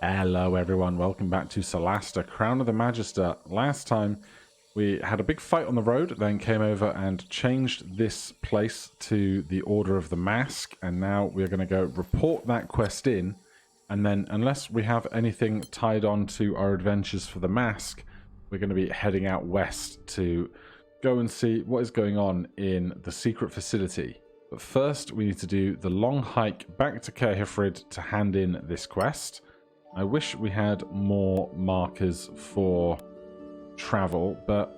Hello everyone, welcome back to Solasta Crown of the Magister. Last time we had a big fight on the road, then came over and changed this place to the Order of the Mask, and now we're going to go report that quest in, and then unless we have anything tied on to our adventures for the Mask, we're going to be heading out west to go and see what is going on in the secret facility. But first we need to do the long hike back to Caerhifrid to hand in this quest. I wish we had more markers for travel, but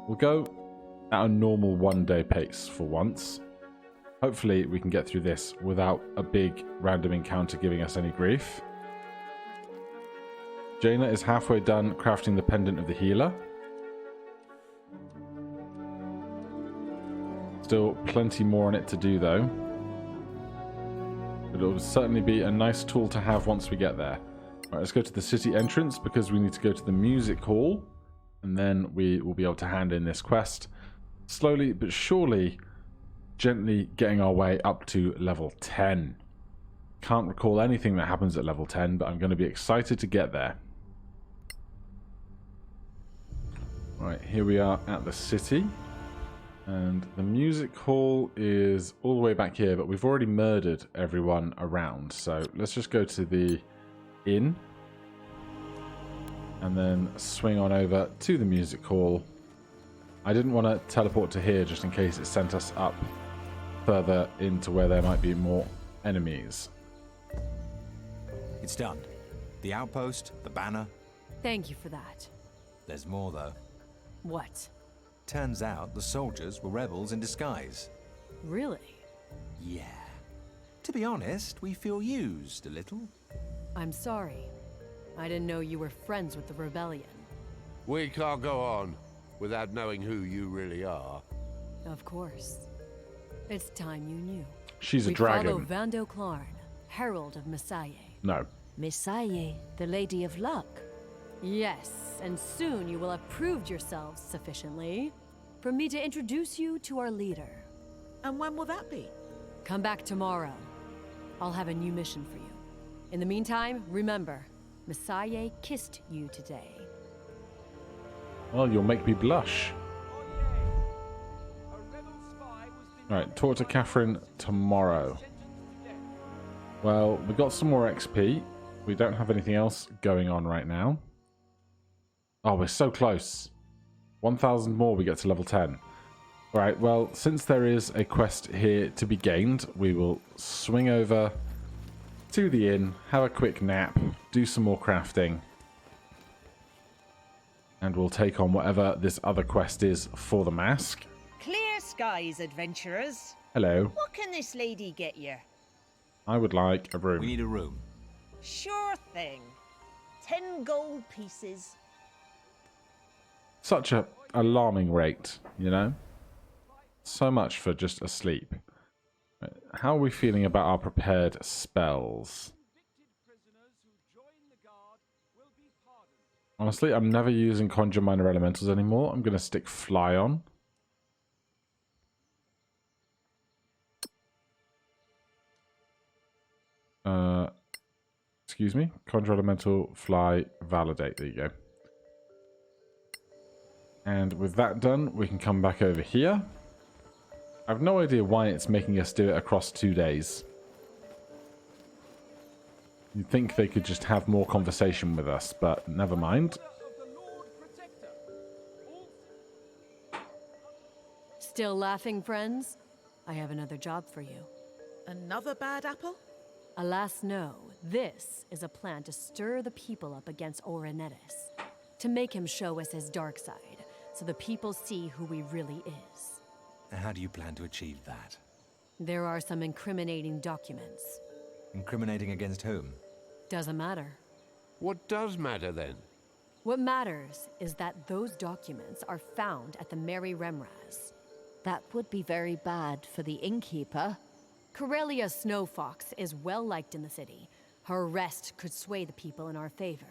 we'll go at a normal one-day pace for once. Hopefully we can get through this without a big random encounter giving us any grief. Jaina is halfway done crafting the pendant of the healer. Still plenty more on it to do though. But it'll certainly be a nice tool to have once we get there. Alright, let's go to the city entrance because we need to go to the music hall. And then we will be able to hand in this quest. Slowly but surely, gently getting our way up to level 10. Can't recall anything that happens at level 10, but I'm going to be excited to get there. Alright, here we are at the city. And the music hall is all the way back here, but we've already murdered everyone around. So let's just go to the inn. And then swing on over to the music hall. I didn't want to teleport to here just in case it sent us up further into where there might be more enemies. It's done. The outpost, the banner. Thank you for that. There's more though. What? Turns out the soldiers were rebels in disguise. Really? Yeah. To be honest, we feel used a little. I'm sorry. I didn't know you were friends with the rebellion. We can't go on without knowing who you really are. Of course. It's time you knew. She's a dragon. We follow Vando Clarn, Herald of Messiah. No. Messiah, the Lady of Luck. Yes, and soon you will have proved yourselves sufficiently for me to introduce you to our leader. And when will that be? Come back tomorrow. I'll have a new mission for you. In the meantime, remember, Messiah kissed you today. Well, you'll make me blush. Alright, talk to Catherine tomorrow. Well, we got some more XP. We don't have anything else going on right now. Oh, we're so close. 1,000 more, we get to level 10. Alright, well, since there is a quest here to be gained, we will swing over to the inn, have a quick nap, do some more crafting, and we'll take on whatever this other quest is for the mask. Clear skies, adventurers. Hello. What can this lady get you? I would like a room. We need a room. Sure thing. 10 gold pieces. Such a alarming rate, you know? So much for just a sleep. How are we feeling about our prepared spells? Honestly, I'm never using Conjure Minor Elementals anymore. I'm going to stick Fly on. Excuse me. Conjure Elemental, Fly, Validate. There you go. And with that done, we can come back over here. I have no idea why it's making us do it across 2 days. You'd think they could just have more conversation with us, but never mind. Still laughing, friends? I have another job for you. Another bad apple? Alas, no. This is a plan to stir the people up against Orenetis. To make him show us his dark side, so the people see who he really is. How do you plan to achieve that? There are some incriminating documents. Incriminating against whom? Doesn't matter. What does matter then? What matters is that those documents are found at the Mary Remraz. That would be very bad for the innkeeper. Corellia Snowfox is well liked in the city. Her arrest could sway the people in our favor.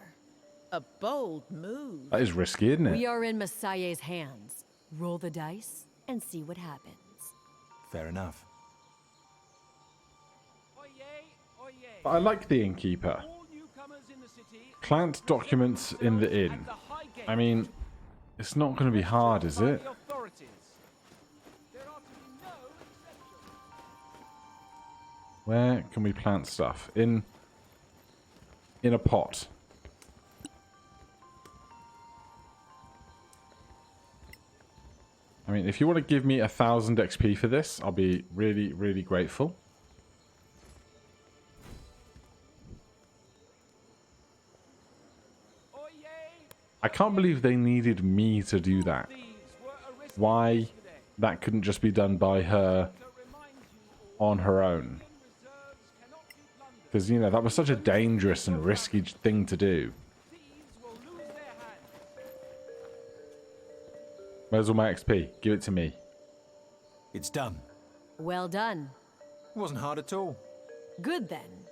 A bold move. That is risky, isn't it? We are in Messiah's hands. Roll the dice and see what happens. Fair enough. But I like the innkeeper. All newcomers Plant documents in the inn. I mean, it's not going to be hard, is it? Where can we plant stuff? In a pot. I mean, if you want to give me 1,000 XP for this, I'll be really, really grateful. I can't believe they needed me to do that. Why that couldn't just be done by her on her own. Because, you know, that was such a dangerous and risky thing to do. Where's all my XP? Give it to me. It's done. Well done. Wasn't hard at all. Good then.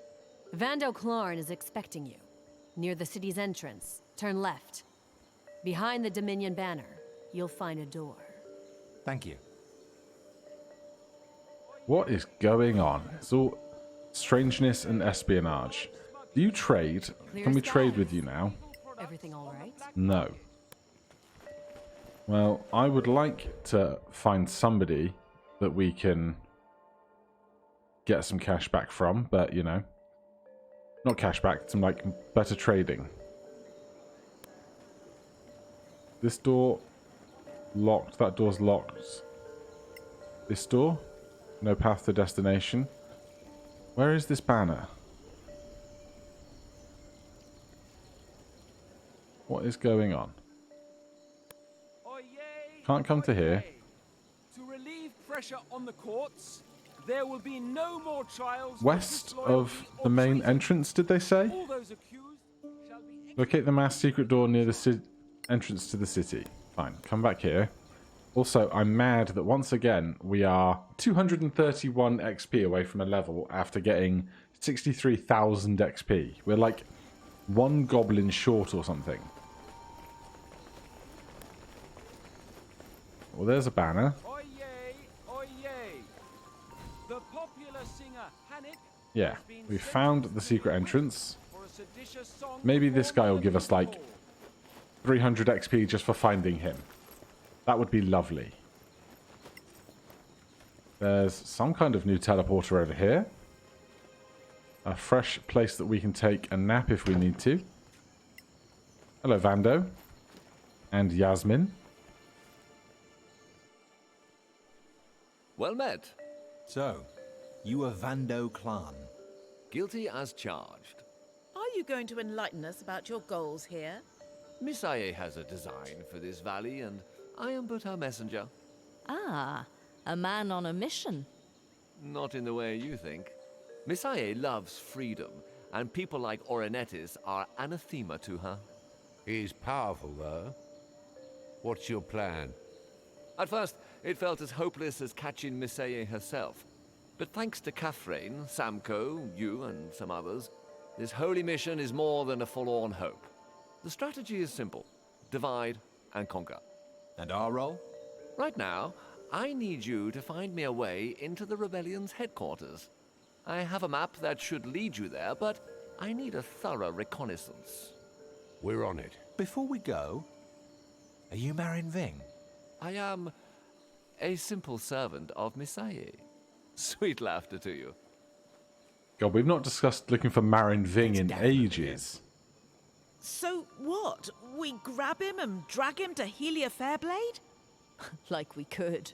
Vando Clarn is expecting you. Near the city's entrance, turn left. Behind the Dominion banner, you'll find a door. Thank you. What is going on? It's all strangeness and espionage. Do you trade? Clear Can we skies. trade with you now? Everything all right? No. Well, I would like to find somebody that we can get some cash back from, but, you know, not cash back, some, like, better trading. This door locked. That door's locked. This door? No path to destination. Where is this banner? What is going on? Can't come to here. To relieve pressure on the courts, there will be no more trials. West of the main entrance, did they say? All those accused shall be Locate the mass secret door near the entrance to the city. Fine, come back here. Also, I'm mad that once again we are 231 XP away from a level after getting 63,000 XP. We're like one goblin short or something. Well, there's a banner. Oyez, oyez. The popular singer Hannick Yeah, has been we sent found to the secret entrance. for a seditious song Maybe this guy will give us like before. 300 XP just for finding him. That would be lovely. There's some kind of new teleporter over here. A fresh place that we can take a nap if we need to. Hello, Vando. And Yasmin. Well met. So, you are Vando Clan. Guilty as charged. Are you going to enlighten us about your goals here? Miss Aye has a design for this valley, and I am but her messenger. Ah, a man on a mission. Not in the way you think. Miss Aye loves freedom, and people like Orenetis are anathema to her. He's powerful, though. What's your plan? At first, it felt as hopeless as catching Miss Aye herself. But thanks to Catherine, Samko, you, and some others, this holy mission is more than a forlorn hope. The strategy is simple. Divide and conquer. And our role? Right now, I need you to find me a way into the rebellion's headquarters. I have a map that should lead you there, but I need a thorough reconnaissance. We're on it. Before we go, are you Marin Ving? I am a simple servant of Miss Aye. Sweet laughter to you. God, we've not discussed looking for Marin Ving in definitely ages. So what? We grab him and drag him to Helia Fairblade? Like we could.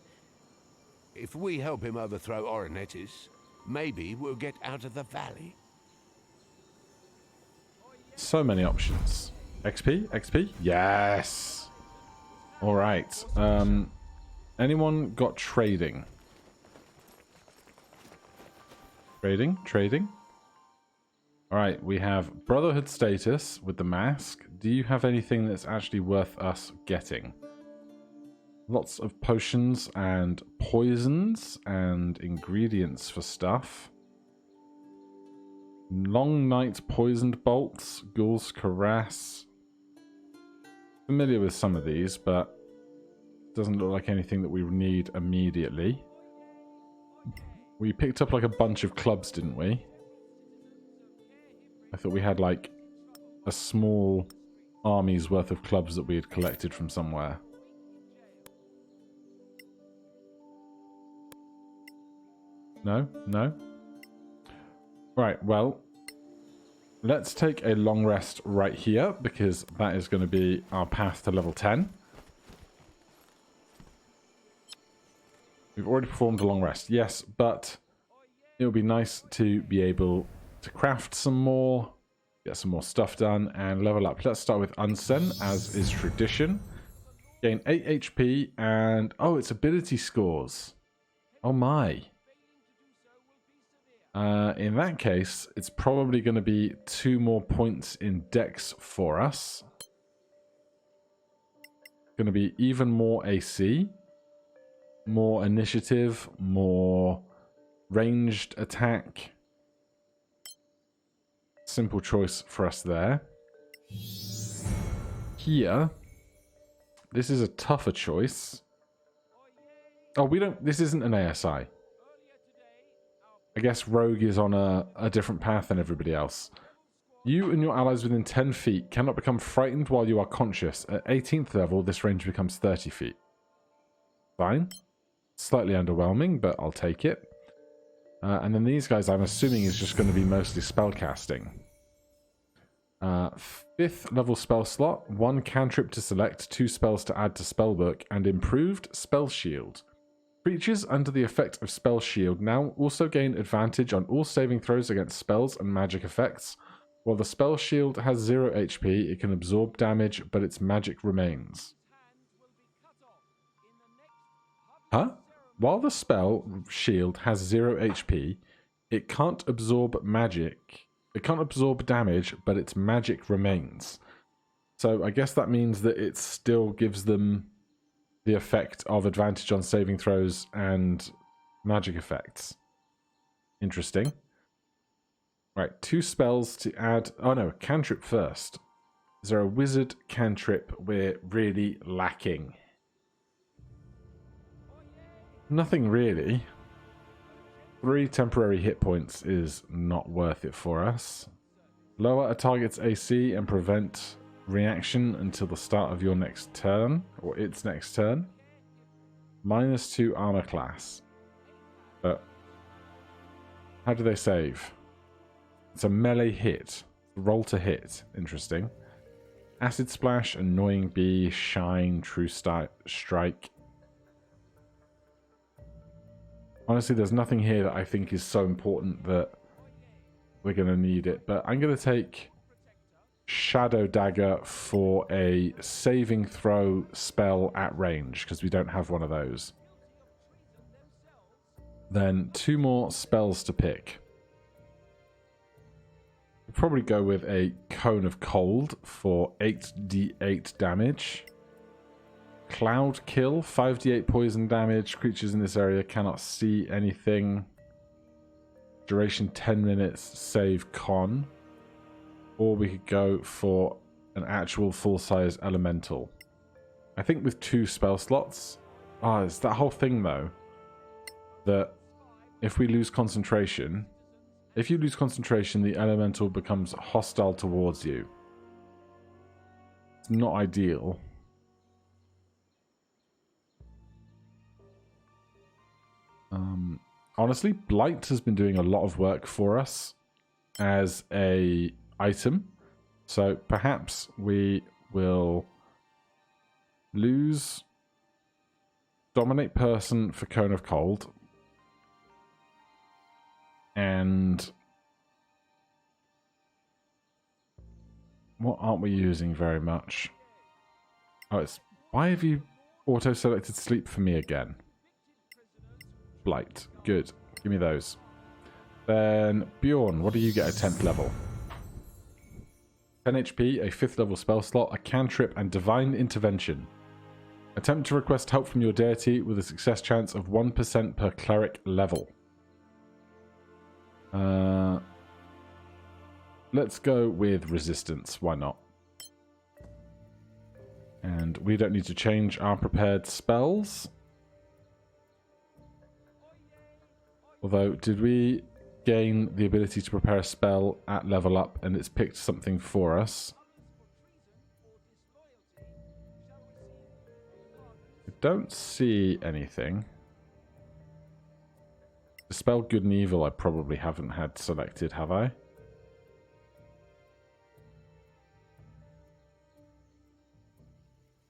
If we help him overthrow Orenetis, maybe we'll get out of the valley. So many options. XP? XP? Yes! Alright. Anyone got trading? Trading? Trading? Alright, we have Brotherhood status with the mask. Do you have anything that's actually worth us getting? Lots of potions and poisons and ingredients for stuff. Long Night Poisoned Bolts, Ghoul's Caress. Familiar with some of these, but doesn't look like anything that we need immediately. We picked up like a bunch of clubs, didn't we? I thought we had like a small army's worth of clubs that we had collected from somewhere. No? No? Right, well, let's take a long rest right here, because that is going to be our path to level 10. We've already performed a long rest, yes, but it would be nice to be able to craft some more, get some more stuff done, and level up. Let's start with Unsen, as is tradition. Gain 8 HP, and... oh, it's ability scores. Oh my. In that case, it's probably going to be 2 more points in Dex for us. Going to be even more AC, more initiative, more ranged attack. Simple choice for us there. Here, this is a tougher choice. Oh, we don't... this isn't an ASI. I guess Rogue is on a different path than everybody else. You and your allies within 10 feet cannot become frightened while you are conscious. At 18th level, this range becomes 30 feet. Fine. Slightly underwhelming, but I'll take it. And then these guys, I'm assuming, is just going to be mostly spellcasting. 5th level spell slot, 1 cantrip to select, 2 spells to add to spellbook, and improved spell shield. Creatures under the effect of Spell Shield now also gain advantage on all saving throws against spells and magic effects. While the Spell Shield has 0 HP, it can absorb damage, but its magic remains. Huh? While the Spell Shield has 0 HP, it can't absorb magic. It can't absorb damage, but its magic remains. So I guess that means that it still gives them the effect of advantage on saving throws and magic effects. Interesting. Right, 2 spells to add... oh no, cantrip first. Is there a wizard cantrip we're really lacking? Nothing really. 3 temporary hit points is not worth it for us. Lower a target's AC and prevent reaction until the start of your next turn, or its next turn. -2 armor class. But how do they save? It's a melee hit. Roll to hit. Interesting. Acid Splash, Annoying Bee, Shine, True Strike. Honestly, there's nothing here that I think is so important that we're going to need it. But I'm going to take Shadow Dagger for a saving throw spell at range, because we don't have one of those. Then 2 more spells to pick. We'll probably go with a Cone of Cold for 8d8 damage. Cloud Kill, 5d8 poison damage. Creatures in this area cannot see anything. Duration 10 minutes, save con. Or we could go for an actual full-size elemental. I think with 2 spell slots... ah, it's that whole thing, though, that if we lose concentration... if you lose concentration, the elemental becomes hostile towards you. It's not ideal. Honestly, Blight has been doing a lot of work for us as a item, so perhaps we will lose Dominate Person for Cone of Cold, and what aren't we using very much? Oh, it's... why have you auto-selected sleep for me again? Blight. Good. Give me those. Then, Bjorn, what do you get at 10th level? 10 HP, a 5th level spell slot, a cantrip, and Divine Intervention. Attempt to request help from your deity with a success chance of 1% per cleric level. Let's go with resistance. Why not? And we don't need to change our prepared spells. Although, did we gain the ability to prepare a spell at level up, and it's picked something for us. I don't see anything. The spell Good and Evil I probably haven't had selected, have I?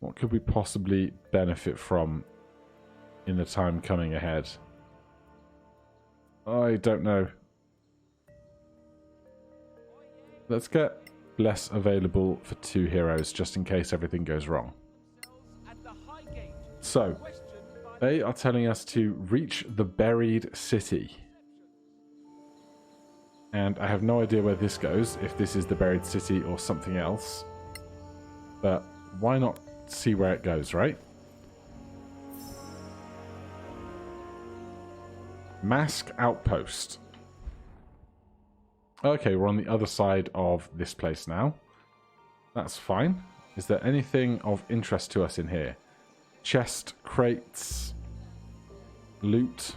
What could we possibly benefit from in the time coming ahead? I don't know. Let's get Bless available for 2 heroes, just in case everything goes wrong. So, they are telling us to reach the buried city. And I have no idea where this goes, if this is the buried city or something else. But why not see where it goes, right? Mask Outpost. Okay, we're on the other side of this place now. That's fine. Is there anything of interest to us in here? Chest, crates, loot.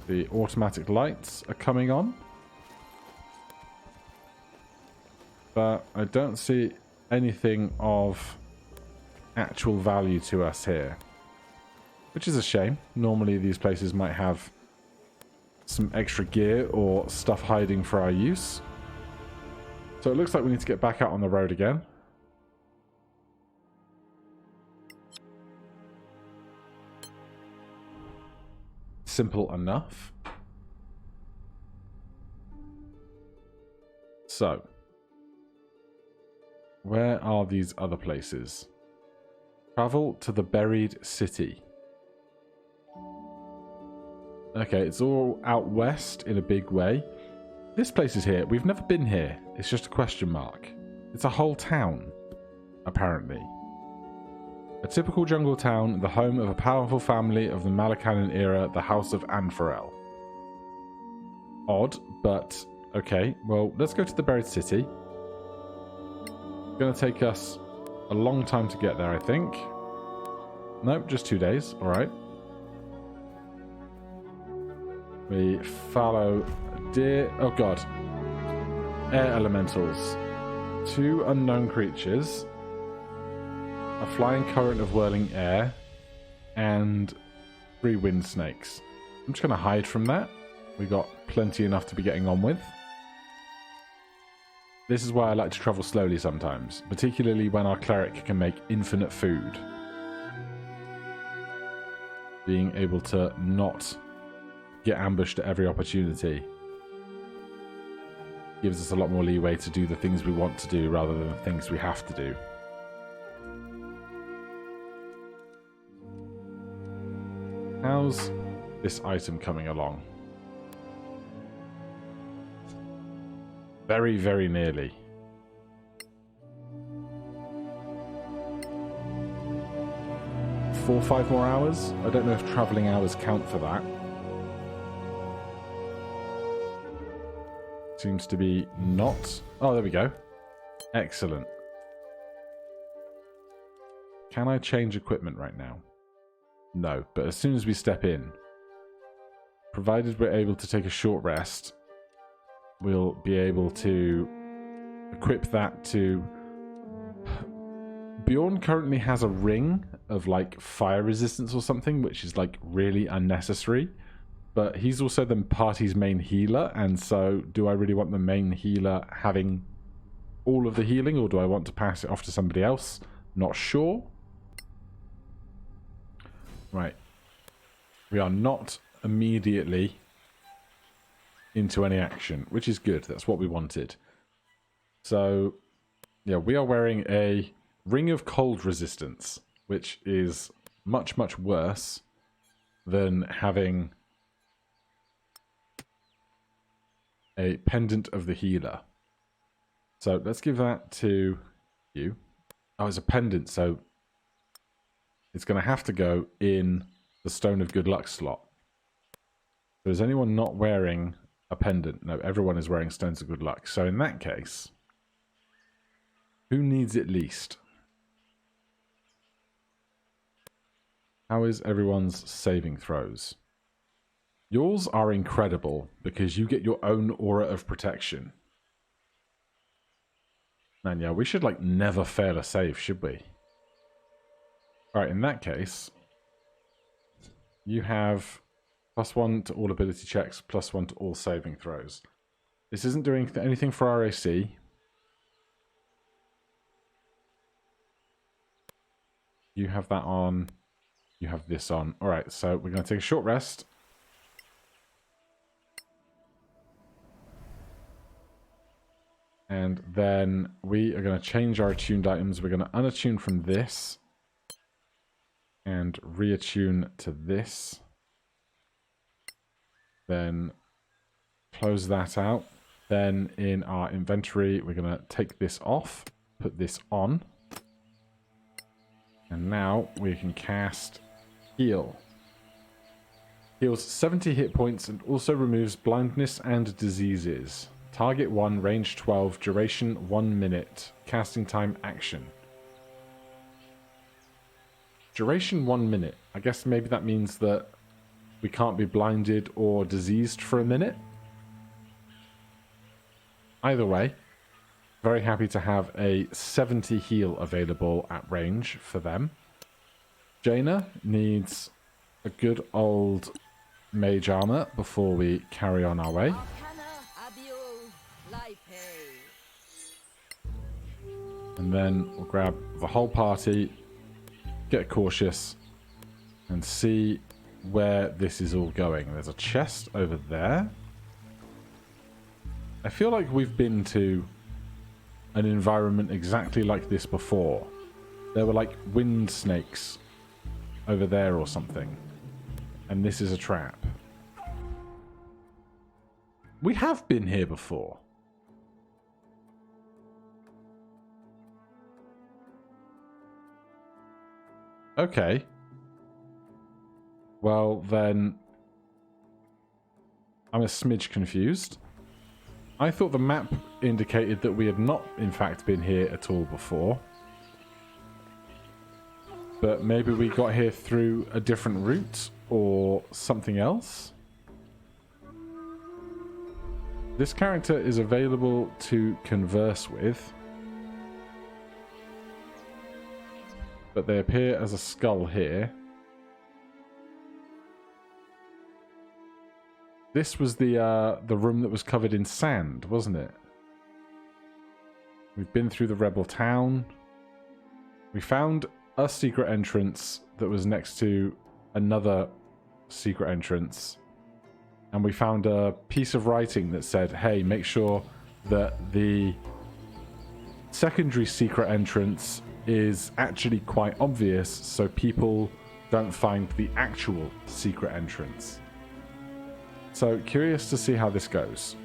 The automatic lights are coming on. But I don't see anything of actual value to us here. Which is a shame. Normally these places might have some extra gear or stuff hiding for our use. So it looks like we need to get back out on the road again. Simple enough. So, where are these other places? Travel to the buried city. Okay, it's all out west in a big way. This place is here. We've never been here. It's just a question mark. It's a whole town, apparently. A typical jungle town, the home of a powerful family of the Malakanan era, the House of Anfarel. Odd, but okay. Well, let's go to the buried city. It's going to take us a long time to get there, I think. Nope, just 2 days. All right. We follow deer. Oh god. Air elementals. 2 unknown creatures. A flying current of whirling air. And 3 wind snakes. I'm just going to hide from that. We got plenty enough to be getting on with. This is why I like to travel slowly sometimes. Particularly when our cleric can make infinite food. Being able to not get ambushed at every opportunity gives us a lot more leeway to do the things we want to do rather than the things we have to do. How's this item coming along? Very, very nearly. 4 or 5 more hours? I don't know if travelling hours count for that. Seems to be not. Oh, there we go. Excellent. Can I change equipment right now? No, but as soon as we step in, provided we're able to take a short rest, we'll be able to equip that to... Bjorn currently has a ring of like fire resistance or something, which is like really unnecessary. But he's also the party's main healer, and so do I really want the main healer having all of the healing, or do I want to pass it off to somebody else? Not sure. Right. We are not immediately into any action, which is good. That's what we wanted. So, yeah, we are wearing a ring of cold resistance, which is much, much worse than having a pendant of the healer. So let's give that to you. Oh, it's a pendant, so it's going to have to go in the Stone of Good Luck slot. So is anyone not wearing a pendant? No, everyone is wearing Stones of Good Luck. So in that case, who needs it least? How is everyone's saving throws? Yours are incredible because you get your own aura of protection. Man, yeah, we should like never fail a save, should we? Alright, in that case, you have +1 to all ability checks, +1 to all saving throws. This isn't doing anything for RAC. You have that on. You have this on. Alright, so we're going to take a short rest. And then we are going to change our attuned items. We're going to unattune from this. And reattune to this. Then close that out. Then in our inventory, we're going to take this off. Put this on. And now we can cast Heal. Heals 70 hit points and also removes blindness and diseases. Target 1, range 12, duration 1 minute. Casting time action. Duration 1 minute. I guess maybe that means that we can't be blinded or diseased for a minute. Either way, very happy to have a 70 heal available at range for them. Jaina needs a good old mage armor before we carry on our way. And then we'll grab the whole party, get cautious, and see where this is all going. There's a chest over there. I feel like we've been to an environment exactly like this before. There were like wind snakes over there or something. And this is a trap. We have been here before. Okay. Well, then I'm a smidge confused. I thought the map indicated that we had not, in fact, been here at all before. But maybe we got here through a different route or something else. This character is available to converse with. But they appear as a skull here. This was the room that was covered in sand, wasn't it? We've been through the rebel town. We found a secret entrance that was next to another secret entrance. And we found a piece of writing that said, hey, make sure that the secondary secret entrance is actually quite obvious so people don't find the actual secret entrance. So, curious to see how this goes.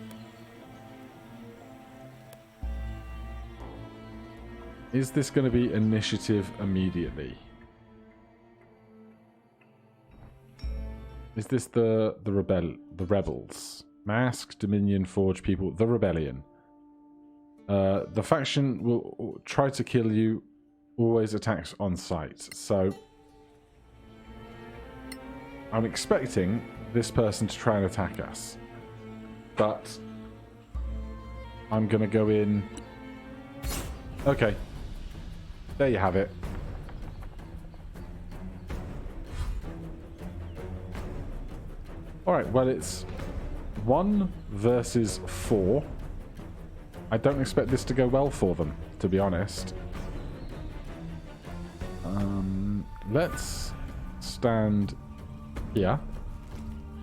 Is this going to be initiative immediately? Is this the rebels? Mask, Dominion, Forge people, the rebellion. The faction will try to kill you, always attacks on sight. So, I'm expecting this person to try and attack us. But I'm going to go in. Okay. There you have it. Alright, well, it's 1 versus 4. I don't expect this to go well for them, to be honest. Let's stand here.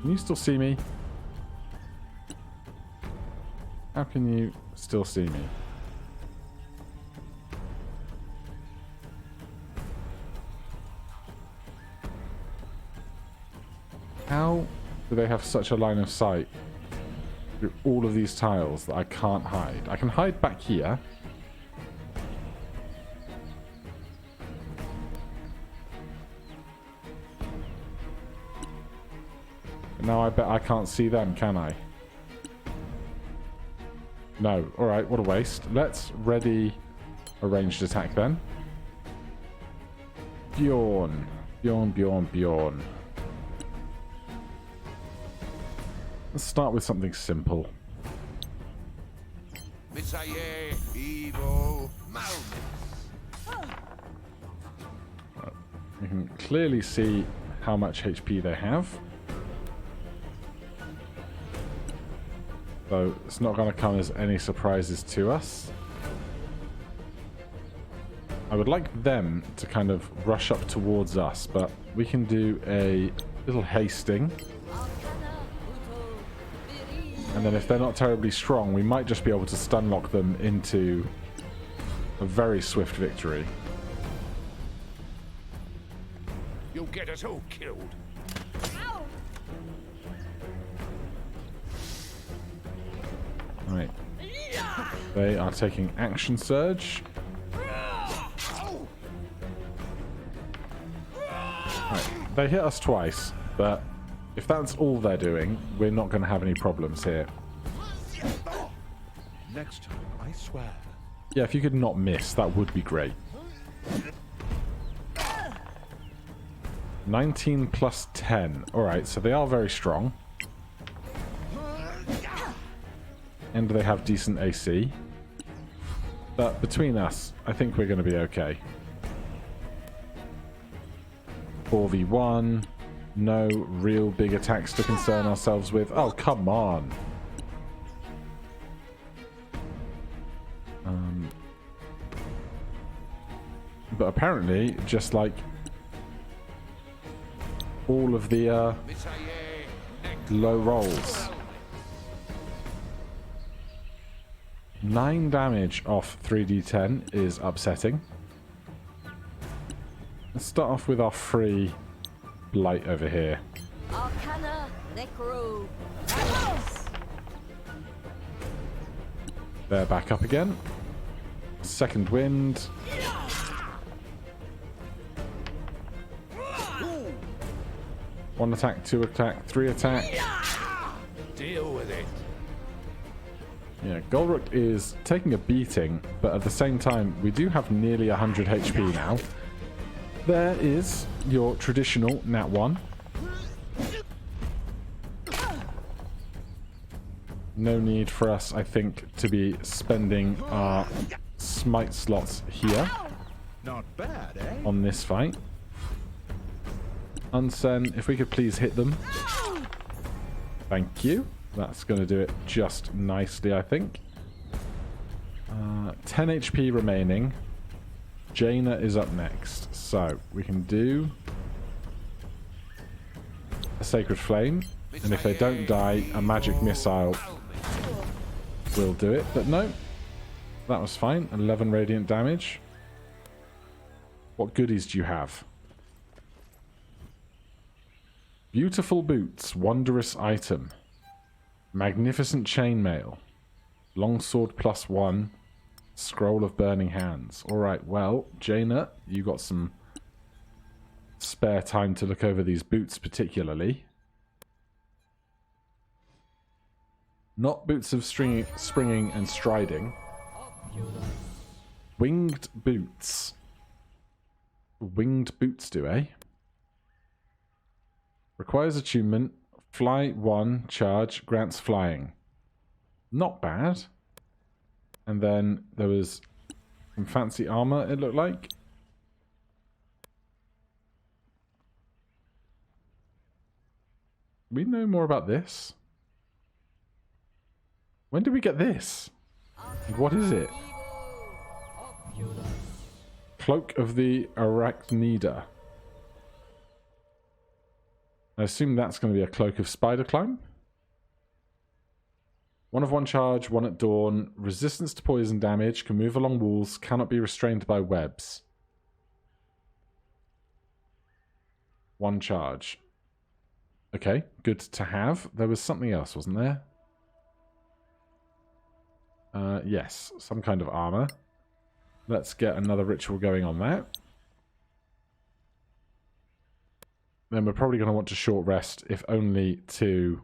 Can you still see me? How can you still see me? How do they have such a line of sight through all of these tiles that I can't hide? I can hide back here. But now I bet I can't see them, can I? No. Alright, what a waste. Let's ready a ranged attack then. Yawn. Bjorn. Let's start with something simple. Misaye, Evo, You can clearly see how much HP they have. So it's not going to come as any surprises to us. I would like them to kind of rush up towards us, but we can do a little hasting. And then if they're not terribly strong, we might just be able to stun lock them into a very swift victory. You'll get us all killed. Right. They are taking action surge. Right. They hit us twice, but if that's all they're doing, we're not going to have any problems here. Next time, I swear. Yeah, if you could not miss, that would be great. 19 plus 10. Alright, so they are very strong. And they have decent AC. But between us, I think we're going to be okay. 4v1. No real big attacks to concern ourselves with. Oh, come on. But apparently, just like all of the low rolls. 9 damage off 3d10 is upsetting. Let's start off with our free blight over here. Arcana Necro. They're back up again. Second wind. One attack, 2 attack, 3 attack. Deal with it. Yeah, Golruk is taking a beating, but at the same time, we do have nearly 100 HP now. There is your traditional Nat 1. No need for us, I think, to be spending our smite slots here. Not bad, eh? On this fight. Unsen, if we could please hit them. Thank you. That's going to do it just nicely, I think. 10 HP remaining. Jaina is up next. So, we can do a Sacred Flame. And if they don't die, a Magic Missile will do it. But no, that was fine. 11 radiant damage. What goodies do you have? Beautiful boots, wondrous item. Magnificent chainmail. Longsword +1. Scroll of burning hands. Alright, well, Jaina, you got some spare time to look over these boots particularly. Not boots of springing and striding. Winged boots. Winged boots do, eh? Requires attunement. Fly 1, charge, grants flying. Not bad. And then there was some fancy armor, it looked like. We know more about this. When did we get this? What is it? Cloak of the Arachnida. I assume that's going to be a Cloak of Spider Climb. 1 of 1 charge, 1 at dawn. Resistance to poison damage. Can move along walls. Cannot be restrained by webs. 1 charge. Okay, good to have. There was something else, wasn't there? Yes, some kind of armor. Let's get another ritual going on that. Then we're probably going to want to short rest, if only to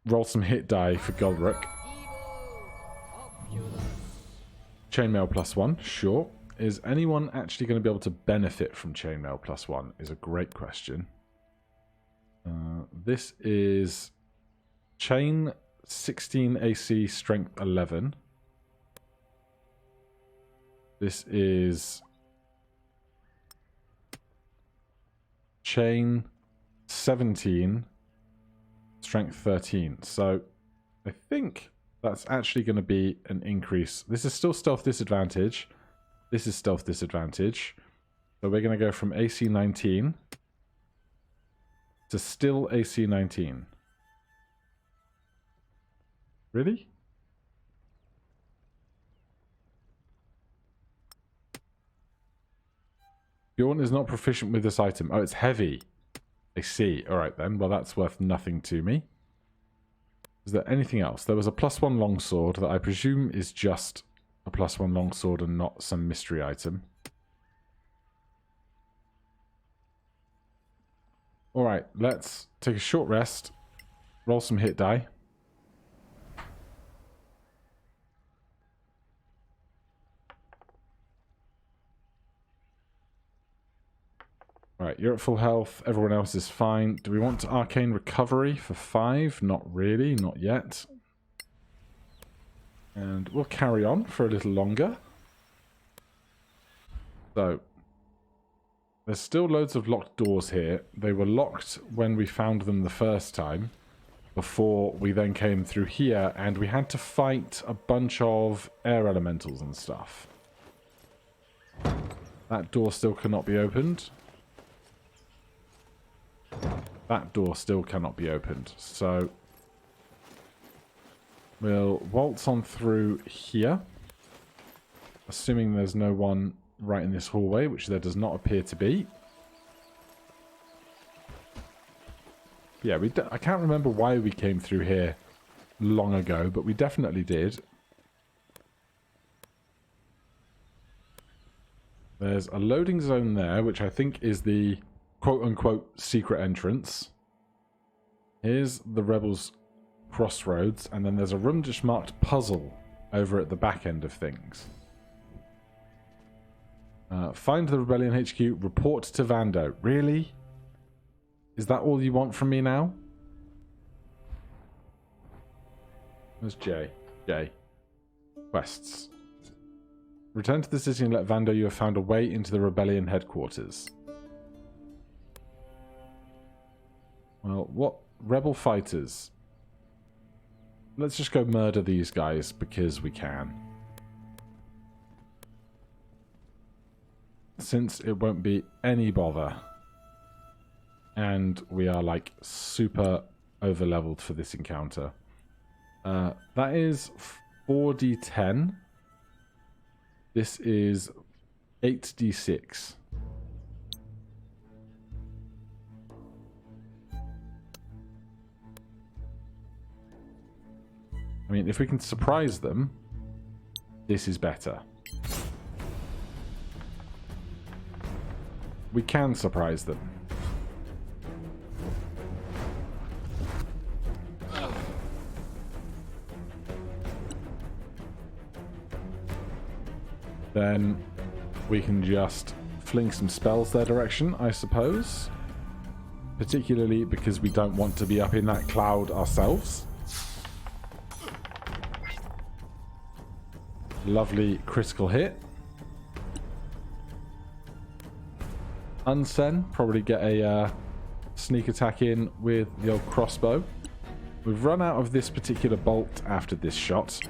roll some hit die for Golruk. Chainmail +1, sure. is anyone actually going to be able to benefit from chainmail +1 is a great question. This is chain 16 AC, strength 11. This is chain 17, strength 13. So I think that's actually going to be an increase. This is still stealth disadvantage. This is stealth disadvantage. So we're going to go from AC 19 to still AC 19. Really? Bjorn is not proficient with this item. Oh, it's heavy. I see. Alright then. Well, that's worth nothing to me. Is there anything else? There was a +1 longsword that I presume is just a +1 longsword and not some mystery item. Alright, let's take a short rest. Roll some hit die. Alright, you're at full health. Everyone else is fine. Do we want arcane recovery for 5? Not really, not yet. And we'll carry on for a little longer. So, there's still loads of locked doors here. They were locked when we found them the first time, before we then came through here, and we had to fight a bunch of air elementals and stuff. That door still cannot be opened. That door still cannot be opened. So we'll waltz on through here. Assuming there's no one right in this hallway, which there does not appear to be. Yeah, I can't remember why we came through here long ago, but we definitely did. There's a loading zone there, which I think is the quote-unquote secret entrance. Here's the Rebels' crossroads, and then there's a room just marked puzzle over at the back end of things. Find the Rebellion HQ, report to Vando. Really? Is that all you want from me now? Where's Jay? Jay. Quests. Return to the city and let Vando you have found a way into the Rebellion headquarters. Well, what? Rebel fighters. Let's just go murder these guys because we can. Since it won't be any bother. And we are like super over leveled for this encounter. That is 4d10. This is 8d6. I mean, if we can surprise them, this is better. We can surprise them. Then we can just fling some spells their direction, I suppose. Particularly because we don't want to be up in that cloud ourselves. Lovely critical hit. Unsen, probably get a sneak attack in with the old crossbow. We've run out of this particular bolt after this shot.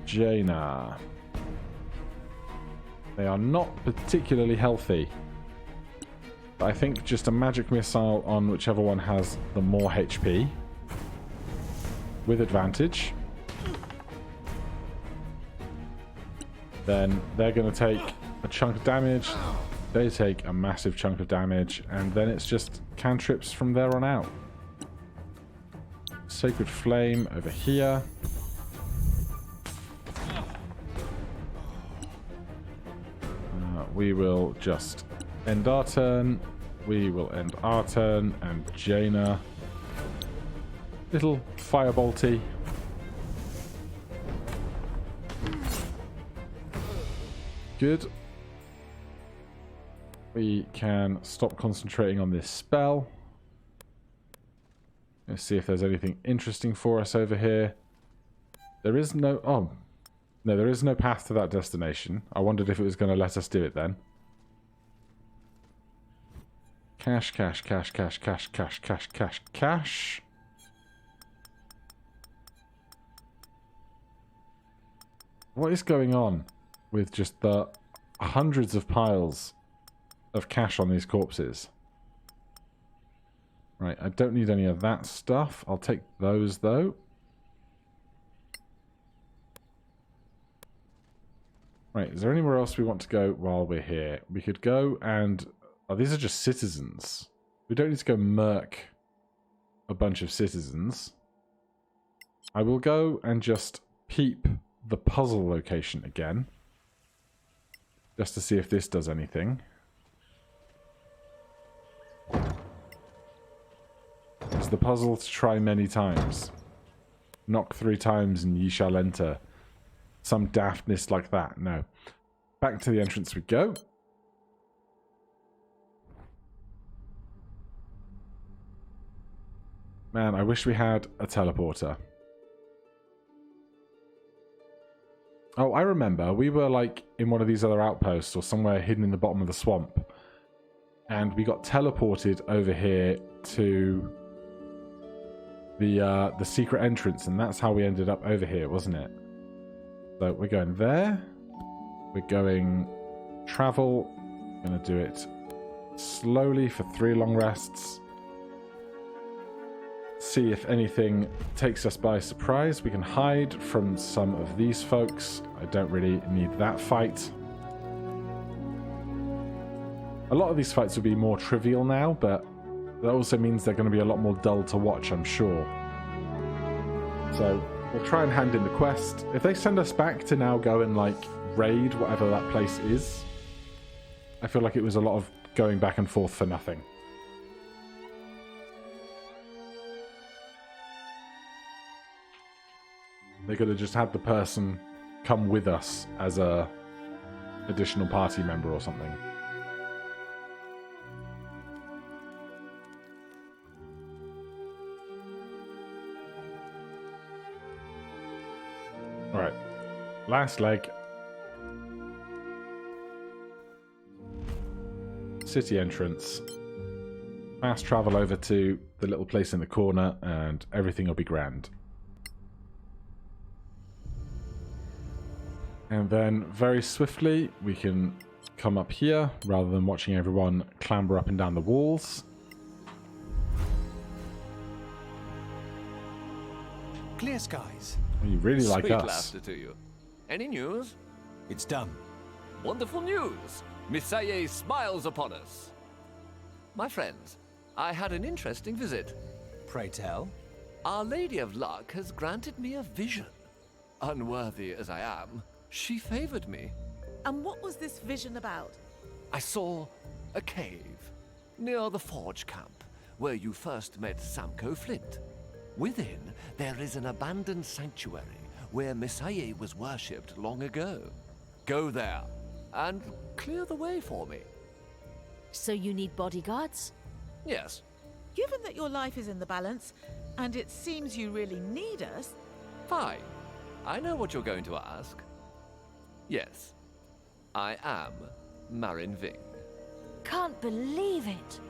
Jaina. They are not particularly healthy. But I think just a magic missile on whichever one has the more HP. With advantage. Then they're going to take a chunk of damage. They take a massive chunk of damage. And then it's just cantrips from there on out. Sacred Flame over here. We will just end our turn. We will end our turn. And Jaina Little firebolty. Good. We can stop concentrating on this spell. Let's see if there's anything interesting for us over here. There is no... Oh. No, there is no path to that destination. I wondered if it was going to let us do it then. Cash, cash, cash, cash, cash, cash, cash, cash, cash. What is going on with just the hundreds of piles of cash on these corpses? Right, I don't need any of that stuff. I'll take those though. Right, is there anywhere else we want to go while we're here? We could go and... Oh, these are just citizens. We don't need to go murk a bunch of citizens. I will go and just peep the puzzle location again. Just to see if this does anything. It's the puzzle to try many times. Knock 3 times and ye shall enter. Some daftness like that. No. Back to the entrance we go. Man, I wish we had a teleporter. Oh, I remember. We were like in one of these other outposts or somewhere hidden in the bottom of the swamp. And we got teleported over here to the secret entrance. And that's how we ended up over here, wasn't it? So we're going there. We're going travel. I'm going to do it slowly for 3 long rests. See if anything takes us by surprise. We can hide from some of these folks. I don't really need that fight. A lot of these fights will be more trivial now, but that also means they're going to be a lot more dull to watch, I'm sure. So we'll try and hand in the quest. If they send us back to now go and like raid whatever that place is, I feel like it was a lot of going back and forth for nothing. They could have just had the person come with us as a additional party member or something. Alright. Last leg. City entrance. Fast travel over to the little place in the corner and everything will be grand. And then very swiftly we can come up here rather than watching everyone clamber up and down the walls. Clear skies. You really like Sweet us. laughter to you. Any news? It's done. Wonderful news! Misaye smiles upon us. My friends, I had an interesting visit. Pray tell. Our Lady of Luck has granted me a vision. Unworthy as I am, she favored me. And what was this vision about? I saw a cave near the Forge Camp, where you first met Samko Flint. Within, there is an abandoned sanctuary where Misaye was worshipped long ago. Go there and clear the way for me. So you need bodyguards? Yes. Given that your life is in the balance, and it seems you really need us... Fine. I know what you're going to ask. Yes, I am Marin Ving. Can't believe it.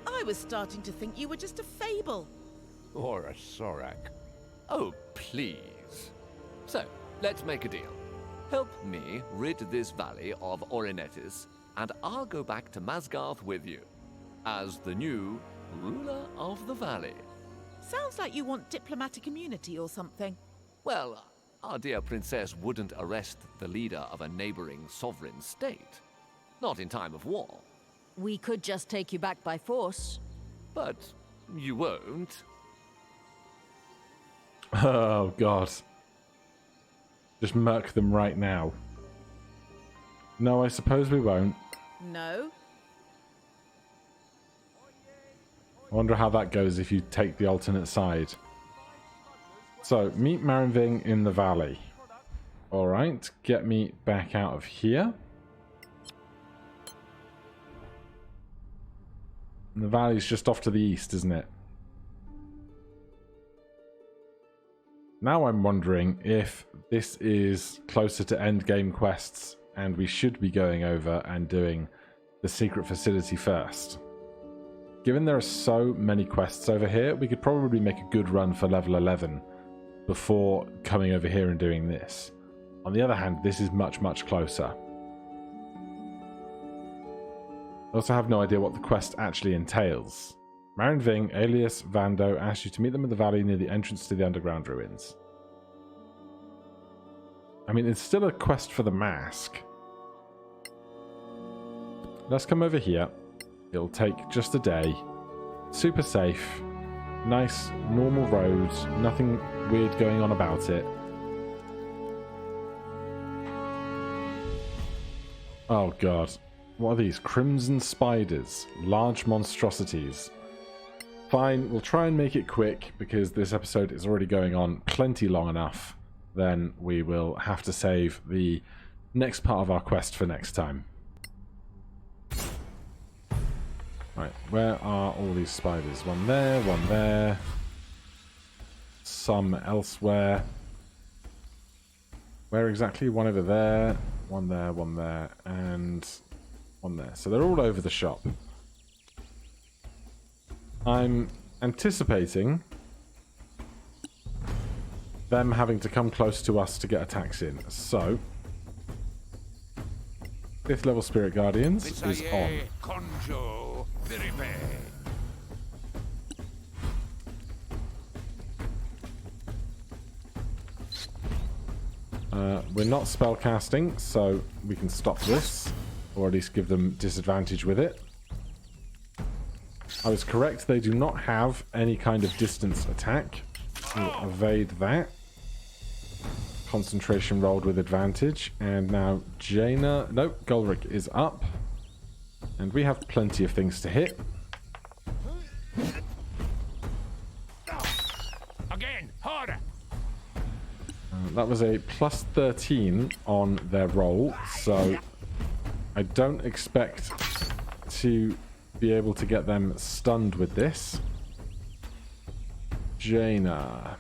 I was starting to think you were just a fable. Or a Sorak. Oh, please. So, let's make a deal. Help me rid this valley of Orenetis, and I'll go back to Masgarth with you, as the new ruler of the valley. Sounds like you want diplomatic immunity or something. Well, our dear princess wouldn't arrest the leader of a neighboring sovereign state. Not in time of war. We could just take you back by force. But you won't. Oh, God. Just murk them right now. No, I suppose we won't. No. I wonder how that goes if you take the alternate side. So, meet Marinving in the valley. Alright, get me back out of here. And the valley's just off to the east, isn't it? Now I'm wondering if this is closer to endgame quests and we should be going over and doing the secret facility first. Given there are so many quests over here, we could probably make a good run for level 11 before coming over here and doing this. On the other hand, this is much, much closer. I also have no idea what the quest actually entails. Marinving, alias Vando, asks you to meet them in the valley near the entrance to the underground ruins. I mean, it's still a quest for the mask. Let's come over here. It'll take just a day. Super safe. Nice, normal roads. Nothing weird going on about it. Oh god. What are these? Crimson spiders. Large monstrosities. Fine, we'll try and make it quick because this episode is already going on plenty long enough. Then we will have to save the next part of our quest for next time. Right, where are all these spiders? One there, some elsewhere. Where exactly? One over there, and one there. So they're all over the shop. I'm anticipating them having to come close to us to get attacks in. So, 5th level Spirit Guardians is on. We're not spellcasting, so we can stop this, or at least give them disadvantage with it. I was correct, they do not have any kind of distance attack. We'll evade that. Concentration rolled with advantage. And now Jaina... Nope, Golric is up. And we have plenty of things to hit. Again, harder. That was a plus 13 on their roll, so I don't expect to be able to get them stunned with this. Jaina.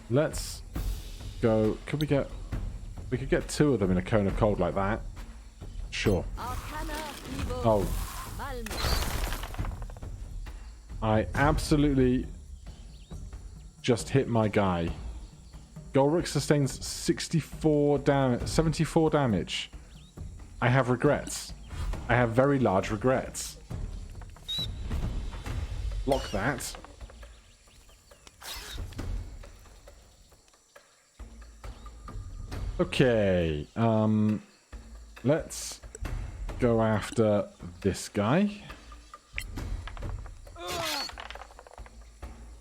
Let's go. Could we get... We could get 2 of them in a cone of cold like that. Sure. Oh. I absolutely just hit my guy. Golric sustains 74 damage, 74 damage. I have regrets. I have very large regrets. Lock that. Okay. Let's go after this guy.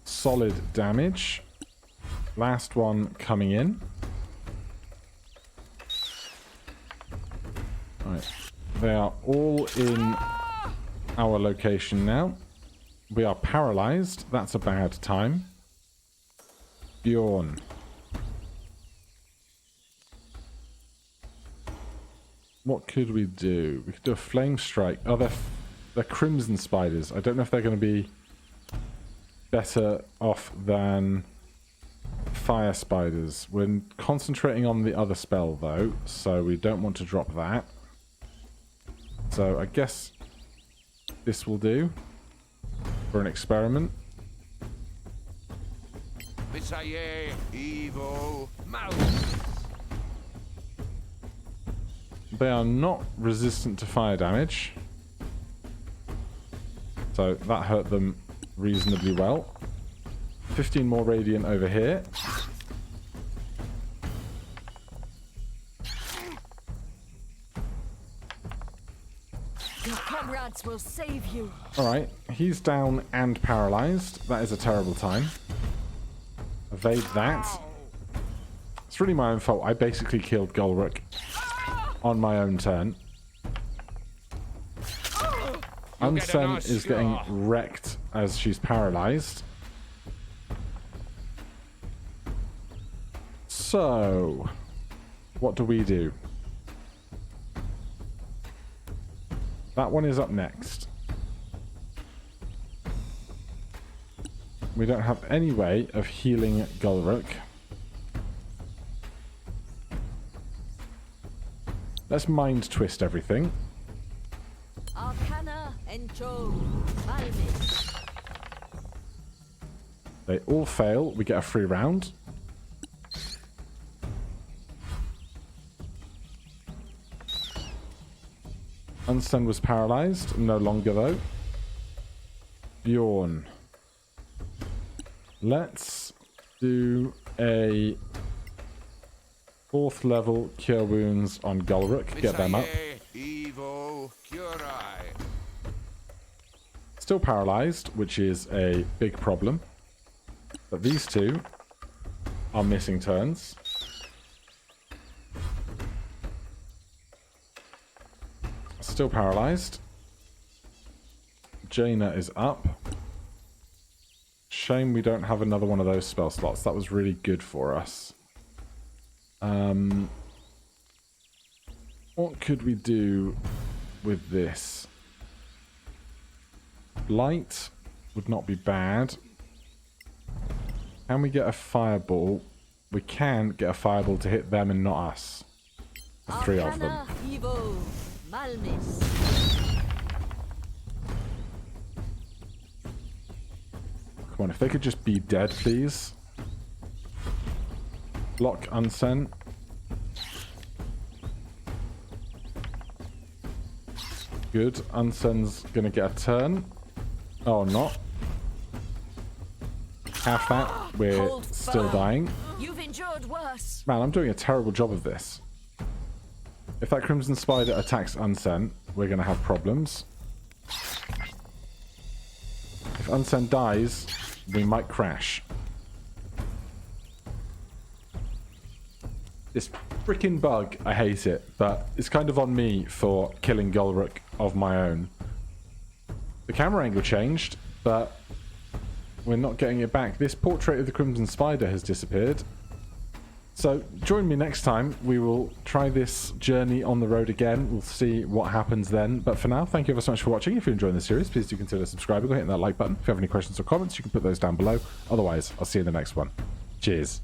Solid damage. Last one coming in. Right. They are all in our location now. We are paralyzed. That's a bad time. Bjorn. What could we do? We could do a flame strike. Oh, they're crimson spiders. I don't know if they're going to be better off than fire spiders. We're concentrating on the other spell, though, so we don't want to drop that. So I guess this will do for an experiment. They are not resistant to fire damage, so that hurt them reasonably well. 15 more radiant over here. Your comrades will save you. Alright, he's down and paralyzed. That is a terrible time. Evade that. It's really my own fault. I basically killed Golric on my own turn. Unsen is getting wrecked as she's paralyzed. So, what do we do? That one is up next. We don't have any way of healing Gulruk. Let's mind twist everything. Arcana Encho Malmis. They all fail. We get a free round. Unsen was paralyzed. No longer, though. Bjorn. Let's do a 4th level Cure Wounds on Gulruk. Get them up. Still paralyzed, which is a big problem. But these two are missing turns. Still paralyzed. Jaina is up. Shame we don't have another one of those spell slots. That was really good for us. What could we do with this? Light would not be bad. Can we get a fireball? We can get a fireball to hit them and not us. The 3 of them. Arcana Evo Malmis. Come on, if they could just be dead, please. Block Unsen. Good. Unsen's gonna get a turn. Oh, not. Half that. We're still dying. You've endured worse. Man, I'm doing a terrible job of this. If that Crimson Spider attacks Unsen, we're gonna have problems. If Unsen dies, we might crash. This freaking bug, I hate it, but it's kind of on me for killing Gulruk of my own. The camera angle changed, but we're not getting it back. This portrait of the Crimson Spider has disappeared. So join me next time. We will try this journey on the road again. We'll see what happens then. But for now, thank you ever so much for watching. If you're enjoying the series, please do consider subscribing or hitting that like button. If you have any questions or comments, you can put those down below. Otherwise, I'll see you in the next one. Cheers.